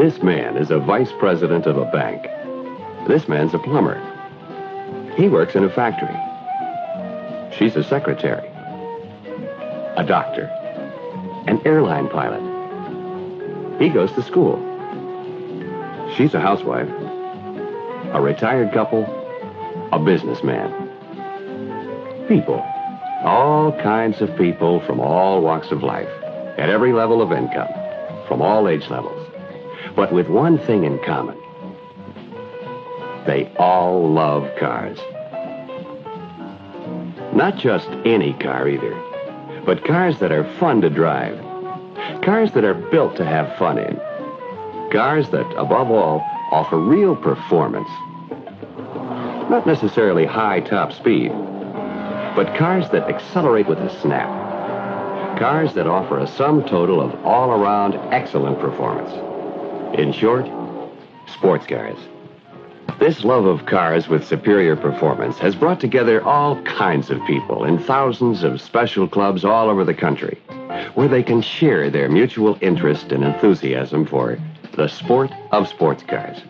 This man is a vice president of a bank. This man's a plumber. He works in a factory. She's a secretary. A doctor. An airline pilot. He goes to school. She's a housewife. A retired couple. A businessman. People. All kinds of people from all walks of life. At every level of income. From all age levels. But with one thing in common. They all love cars. Not just any car either, but cars that are fun to drive. Cars that are built to have fun in. Cars that, above all, offer real performance. Not necessarily high top speed, but cars that accelerate with a snap. Cars that offer a sum total of all-around excellent performance. In short, sports cars. This love of cars with superior performance has brought together all kinds of people in thousands of special clubs all over the country, where they can share their mutual interest and enthusiasm for the sport of sports cars.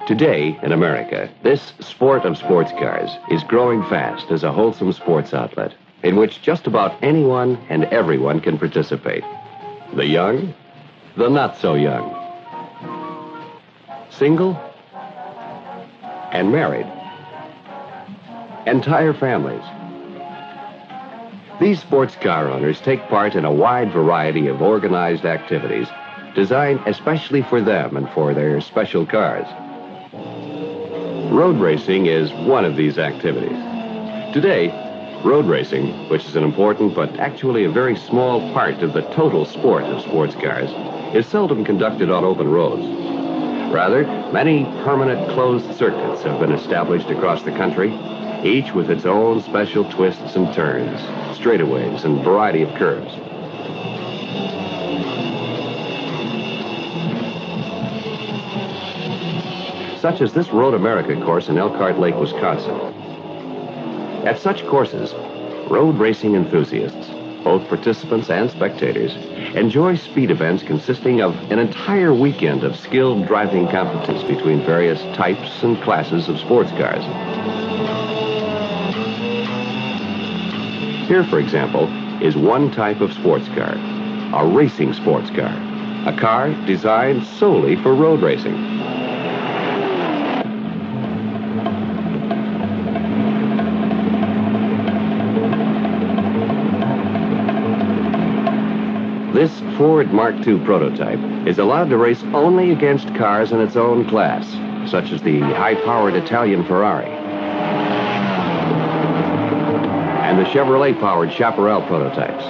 Today, in America, this sport of sports cars is growing fast as a wholesome sports outlet in which just about anyone and everyone can participate. The young, the not so young. Single and married. Entire families. These sports car owners take part in a wide variety of organized activities designed especially for them and for their special cars. Road racing is one of these activities. Today, road racing, which is an important but actually a very small part of the total sport of sports cars, is seldom conducted on open roads. Rather, many permanent closed circuits have been established across the country, each with its own special twists and turns, straightaways, and variety of curves. Such as this Road America course in Elkhart Lake, Wisconsin. At such courses, road racing enthusiasts, both participants and spectators, enjoy speed events consisting of an entire weekend of skilled driving competitions between various types and classes of sports cars. Here, for example, is one type of sports car, a racing sports car, a car designed solely for road racing. This Ford Mark II prototype is allowed to race only against cars in its own class, such as the high-powered Italian Ferrari and the Chevrolet-powered Chaparral prototypes.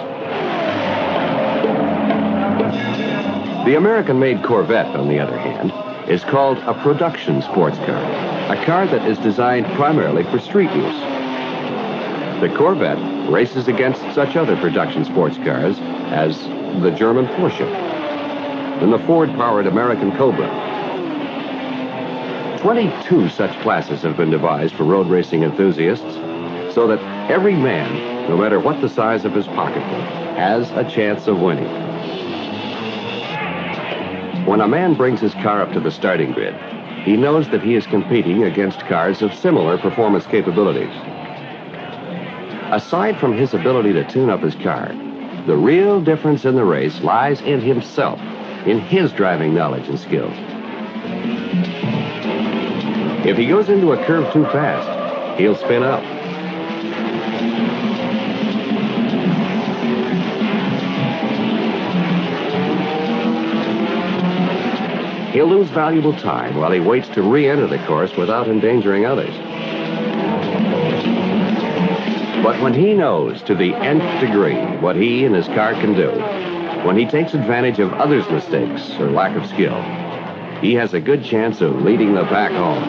The American-made Corvette, on the other hand, is called a production sports car, a car that is designed primarily for street use. The Corvette races against such other production sports cars as the German Porsche and the Ford-powered American Cobra. 22 such classes have been devised for road racing enthusiasts so that every man, no matter what the size of his pocketbook, has a chance of winning. When a man brings his car up to the starting grid, he knows that he is competing against cars of similar performance capabilities. Aside from his ability to tune up his car, the real difference in the race lies in himself, in his driving knowledge and skills. If he goes into a curve too fast, he'll spin up. He'll lose valuable time while he waits to re-enter the course without endangering others. But when he knows to the nth degree what he and his car can do, when he takes advantage of others' mistakes or lack of skill, he has a good chance of leading the pack home.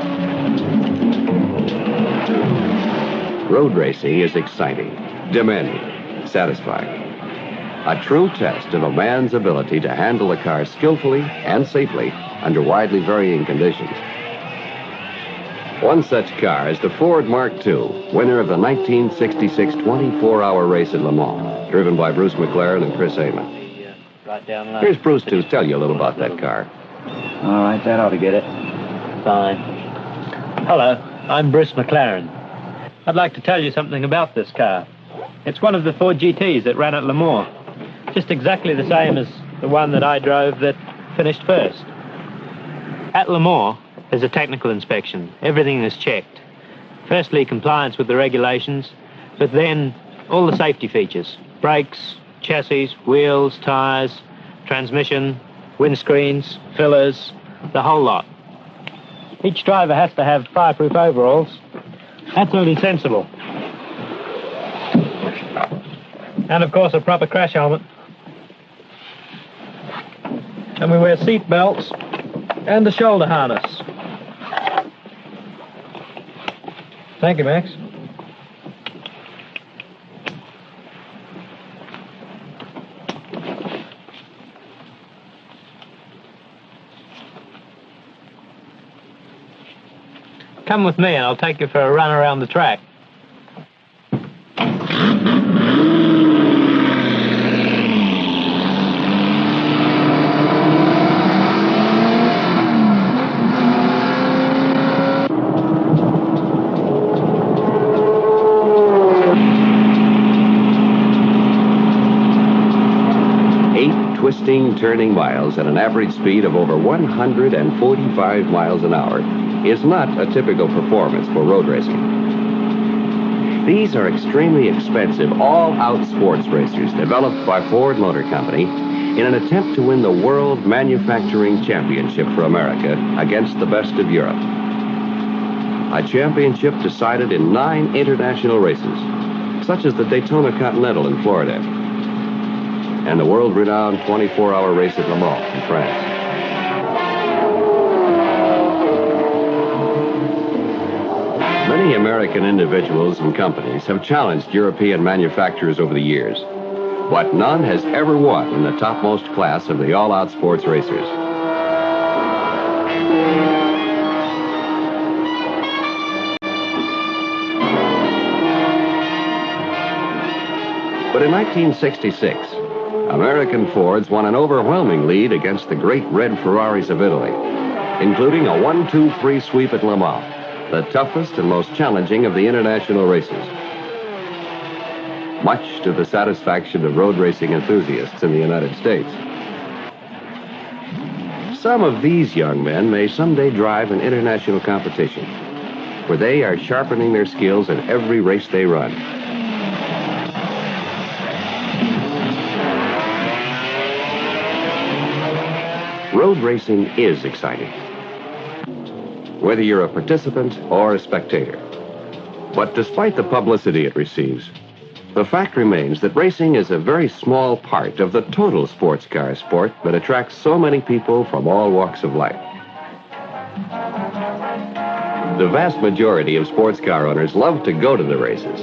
Road racing is exciting, demanding, satisfying. A true test of a man's ability to handle a car skillfully and safely under widely varying conditions. One such car is the Ford Mark II, winner of the 1966 24-hour race at Le Mans, driven by Bruce McLaren and Chris Amon. Here's Bruce to tell you a little about that car. All right, that ought to get it. Fine. Hello, I'm Bruce McLaren. I'd like to tell you something about this car. It's one of the Ford GTs that ran at Le Mans. Just exactly the same as the one that I drove that finished first. At Le Mans, there's a technical inspection. Everything is checked. Firstly, compliance with the regulations, but then all the safety features. Brakes, chassis, wheels, tires, transmission, windscreens, fillers, the whole lot. Each driver has to have fireproof overalls. That's only sensible. And of course a proper crash helmet. And we wear seat belts and a shoulder harness. Thank you, Max. Come with me and I'll take you for a run around the track. Twisting, turning miles at an average speed of over 145 miles an hour is not a typical performance for road racing. These are extremely expensive, all-out sports racers developed by Ford Motor Company in an attempt to win the World Manufacturing Championship for America against the best of Europe. A championship decided in 9 international races, such as the Daytona Continental in Florida, and the world-renowned 24-hour race at Le Mans in France. Many American individuals and companies have challenged European manufacturers over the years, but none has ever won in the topmost class of the all-out sports racers. But in 1966, American Fords won an overwhelming lead against the great red Ferraris of Italy, including a 1-2-3 sweep at Le Mans, the toughest and most challenging of the international races. Much to the satisfaction of road racing enthusiasts in the United States. Some of these young men may someday drive in international competition, where they are sharpening their skills in every race they run. Road racing is exciting, whether you're a participant or a spectator. But despite the publicity it receives, the fact remains that racing is a very small part of the total sports car sport that attracts so many people from all walks of life. The vast majority of sports car owners love to go to the races,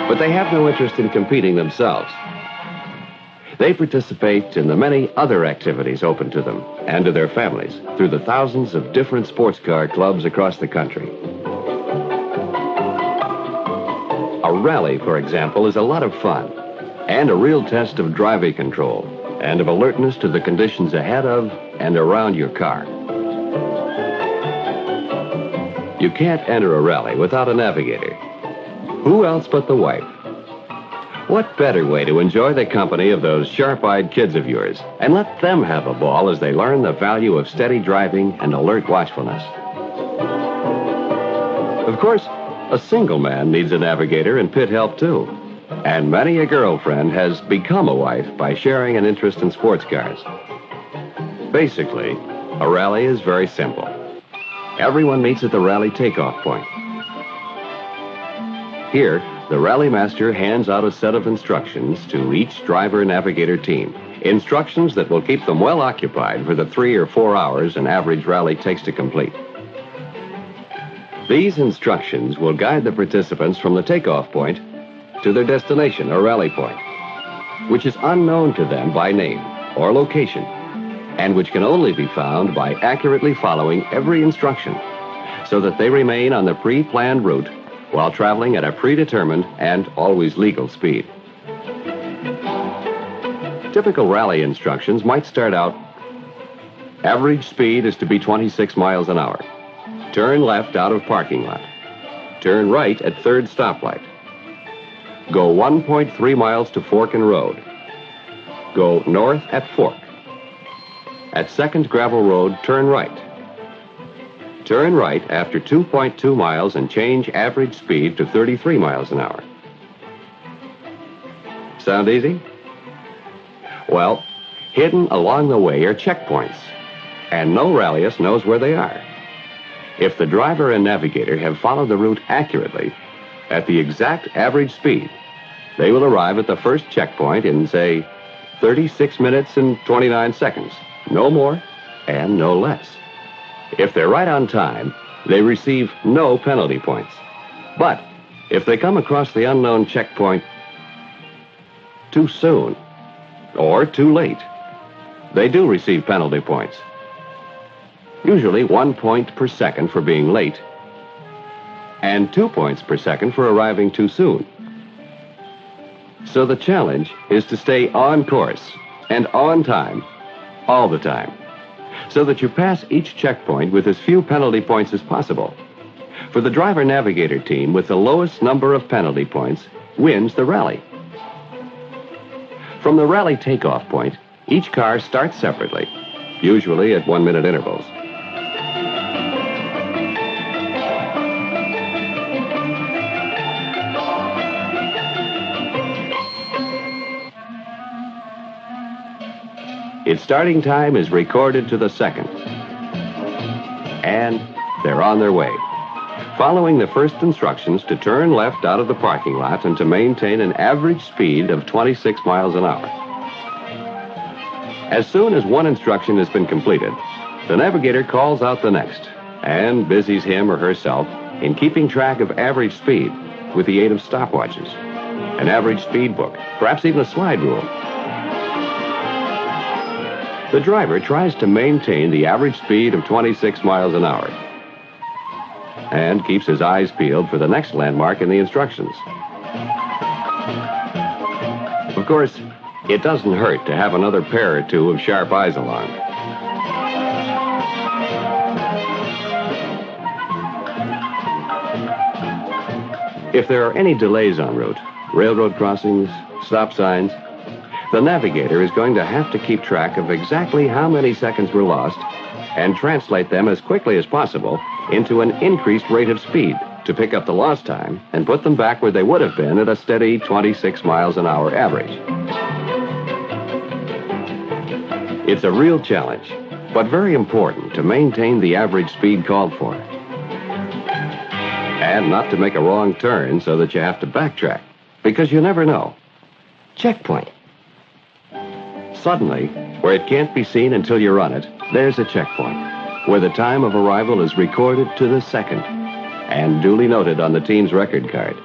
but they have no interest in competing themselves. They participate in the many other activities open to them and to their families through the thousands of different sports car clubs across the country. A rally, for example, is a lot of fun and a real test of driving control and of alertness to the conditions ahead of and around your car. You can't enter a rally without a navigator. Who else but the wife? What better way to enjoy the company of those sharp-eyed kids of yours and let them have a ball as they learn the value of steady driving and alert watchfulness? Of course, a single man needs a navigator and pit help too. And many a girlfriend has become a wife by sharing an interest in sports cars. Basically, a rally is very simple. Everyone meets at the rally takeoff point. Here, the rally master hands out a set of instructions to each driver-navigator team. Instructions that will keep them well occupied for the 3 or 4 hours an average rally takes to complete. These instructions will guide the participants from the takeoff point to their destination or rally point, which is unknown to them by name or location, and which can only be found by accurately following every instruction so that they remain on the pre-planned route while traveling at a predetermined and always legal speed. Typical rally instructions might start out, Average speed is to be 26 miles an hour. Turn left out of parking lot. Turn right at third stoplight. Go 1.3 miles to Fork and Road. Go north at Fork. At second gravel road, turn right. Turn right after 2.2 miles and change average speed to 33 miles an hour. Sound easy? Well, hidden along the way are checkpoints, and no rallyist knows where they are. If the driver and navigator have followed the route accurately, at the exact average speed, they will arrive at the first checkpoint in, say, 36 minutes and 29 seconds. No more and no less. If they're right on time, they receive no penalty points. But if they come across the unknown checkpoint too soon or too late, they do receive penalty points. Usually 1 point per second for being late and 2 points per second for arriving too soon. So the challenge is to stay on course and on time all the time, so that you pass each checkpoint with as few penalty points as possible. For the driver-navigator team with the lowest number of penalty points wins the rally. From the rally takeoff point, each car starts separately, usually at 1-minute intervals. Its starting time is recorded to the second. And they're on their way, following the first instructions to turn left out of the parking lot and to maintain an average speed of 26 miles an hour. As soon as one instruction has been completed, the navigator calls out the next and busies him or herself in keeping track of average speed with the aid of stopwatches, an average speed book, perhaps even a slide rule. The driver tries to maintain the average speed of 26 miles an hour and keeps his eyes peeled for the next landmark in the instructions. Of course, it doesn't hurt to have another pair or two of sharp eyes along. If there are any delays en route, railroad crossings, stop signs, the navigator is going to have to keep track of exactly how many seconds were lost and translate them as quickly as possible into an increased rate of speed to pick up the lost time and put them back where they would have been at a steady 26 miles an hour average. It's a real challenge, but very important to maintain the average speed called for. And not to make a wrong turn so that you have to backtrack, because you never know. Checkpoint. Suddenly, where it can't be seen until you're on it, there's a checkpoint, where the time of arrival is recorded to the second and duly noted on the team's record card.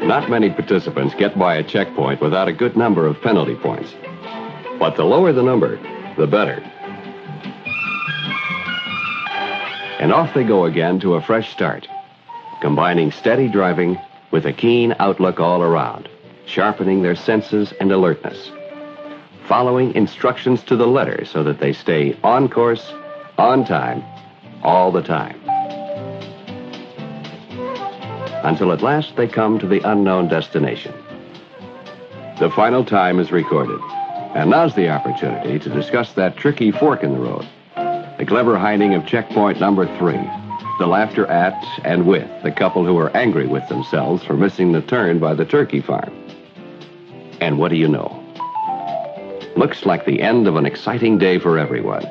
Not many participants get by a checkpoint without a good number of penalty points. But the lower the number, the better. And off they go again to a fresh start, combining steady driving with a keen outlook all around, sharpening their senses and alertness, following instructions to the letter so that they stay on course, on time, all the time. Until at last they come to the unknown destination. The final time is recorded, and now's the opportunity to discuss that tricky fork in the road, the clever hiding of checkpoint number 3, the laughter at and with the couple who are angry with themselves for missing the turn by the turkey farm. And what do you know? Looks like the end of an exciting day for everyone,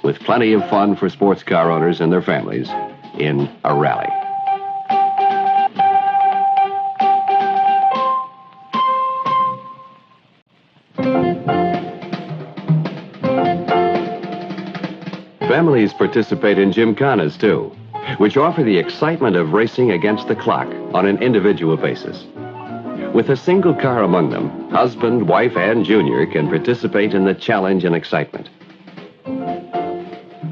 with plenty of fun for sports car owners and their families in a rally. Families participate in gymkhanas too, which offer the excitement of racing against the clock on an individual basis. With a single car among them, husband, wife, and junior can participate in the challenge and excitement.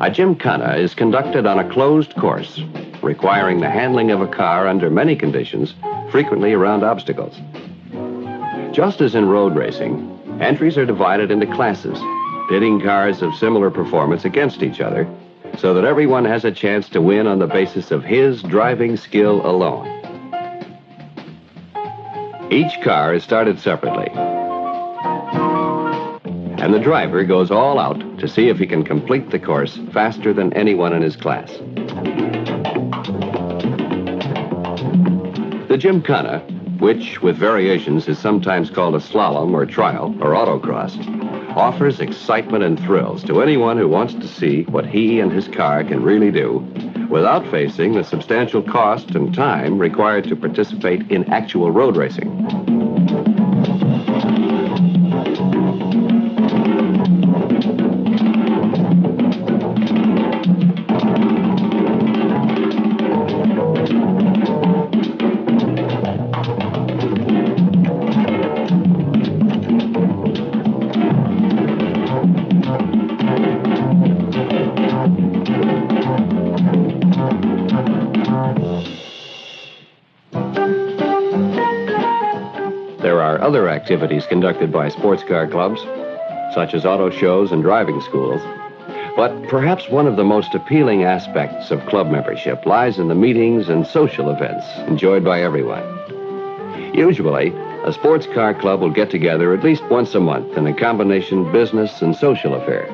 A gymkhana is conducted on a closed course, requiring the handling of a car under many conditions, frequently around obstacles. Just as in road racing, Entries are divided into classes, pitting cars of similar performance against each other, so that everyone has a chance to win on the basis of his driving skill alone. Each car is started separately, and the driver goes all out to see if he can complete the course faster than anyone in his class. The Gymkhana, which with variations is sometimes called a slalom or trial or autocross, offers excitement and thrills to anyone who wants to see what he and his car can really do without facing the substantial cost and time required to participate in actual road racing. There are other activities conducted by sports car clubs, such as auto shows and driving schools. But perhaps one of the most appealing aspects of club membership lies in the meetings and social events enjoyed by everyone. Usually, a sports car club will get together at least once a month in a combination business and social affair.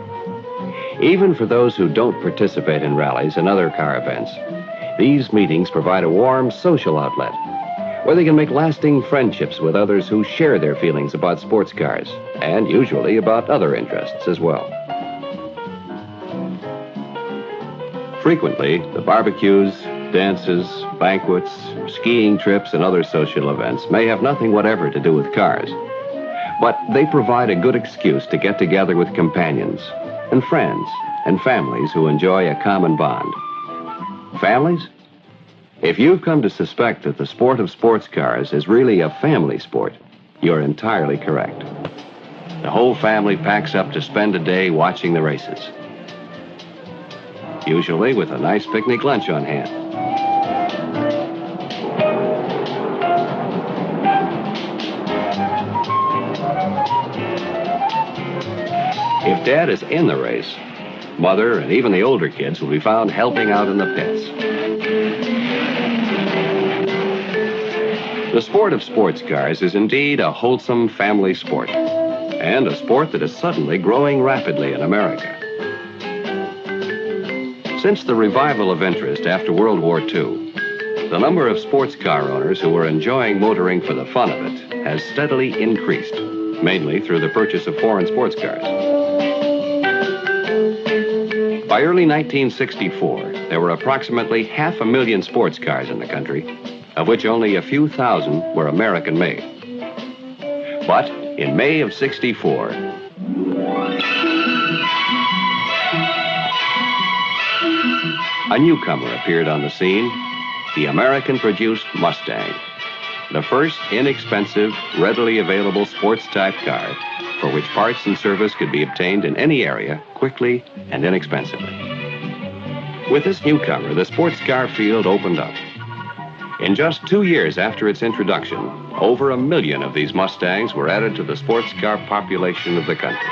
Even for those who don't participate in rallies and other car events, these meetings provide a warm social outlet where they can make lasting friendships with others who share their feelings about sports cars, and usually about other interests as well. Frequently, the barbecues, dances, banquets, skiing trips, and other social events may have nothing whatever to do with cars, but they provide a good excuse to get together with companions and friends and families who enjoy a common bond. Families? If you've come to suspect that the sport of sports cars is really a family sport, you're entirely correct. The whole family packs up to spend a day watching the races, usually with a nice picnic lunch on hand. If Dad is in the race, Mother and even the older kids will be found helping out in the pits. The sport of sports cars is indeed a wholesome family sport, and a sport that is suddenly growing rapidly in America. Since the revival of interest after World War II, the number of sports car owners who were enjoying motoring for the fun of it has steadily increased, mainly through the purchase of foreign sports cars. By early 1964, there were approximately 500,000 sports cars in the country, of which only a few thousand were American-made. But in May of '64, a newcomer appeared on the scene, the American-produced Mustang, the first inexpensive, readily available sports-type car for which parts and service could be obtained in any area quickly and inexpensively. With this newcomer, the sports car field opened up. In just 2 years after its introduction, over 1 million of these Mustangs were added to the sports car population of the country.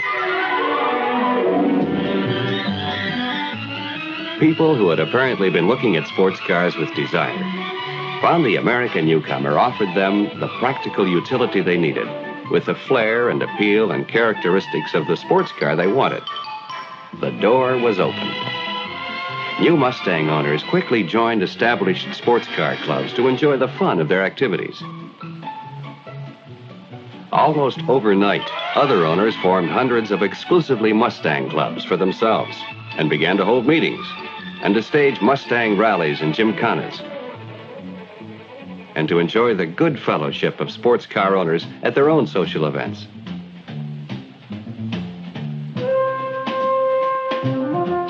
People who had apparently been looking at sports cars with desire found the American newcomer offered them the practical utility they needed, with the flair and appeal and characteristics of the sports car they wanted. The door was opened. New Mustang owners quickly joined established sports car clubs to enjoy the fun of their activities. Almost overnight, other owners formed hundreds of exclusively Mustang clubs for themselves and began to hold meetings and to stage Mustang rallies and gymkhanas, and to enjoy the good fellowship of sports car owners at their own social events.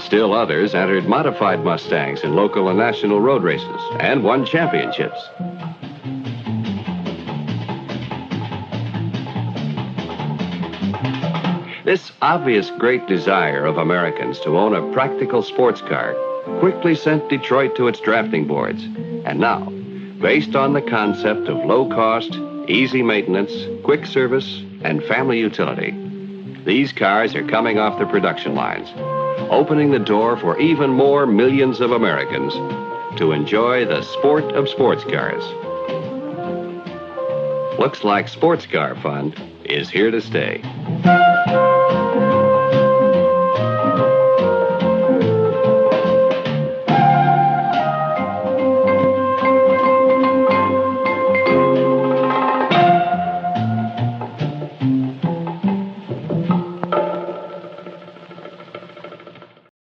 Still others entered modified Mustangs in local and national road races and won championships. This obvious great desire of Americans to own a practical sports car quickly sent Detroit to its drafting boards. And now, based on the concept of low-cost, easy maintenance, quick service, and family utility. These cars are coming off the production lines, opening the door for even more millions of Americans to enjoy the sport of sports cars. Looks like sports car fun is here to stay.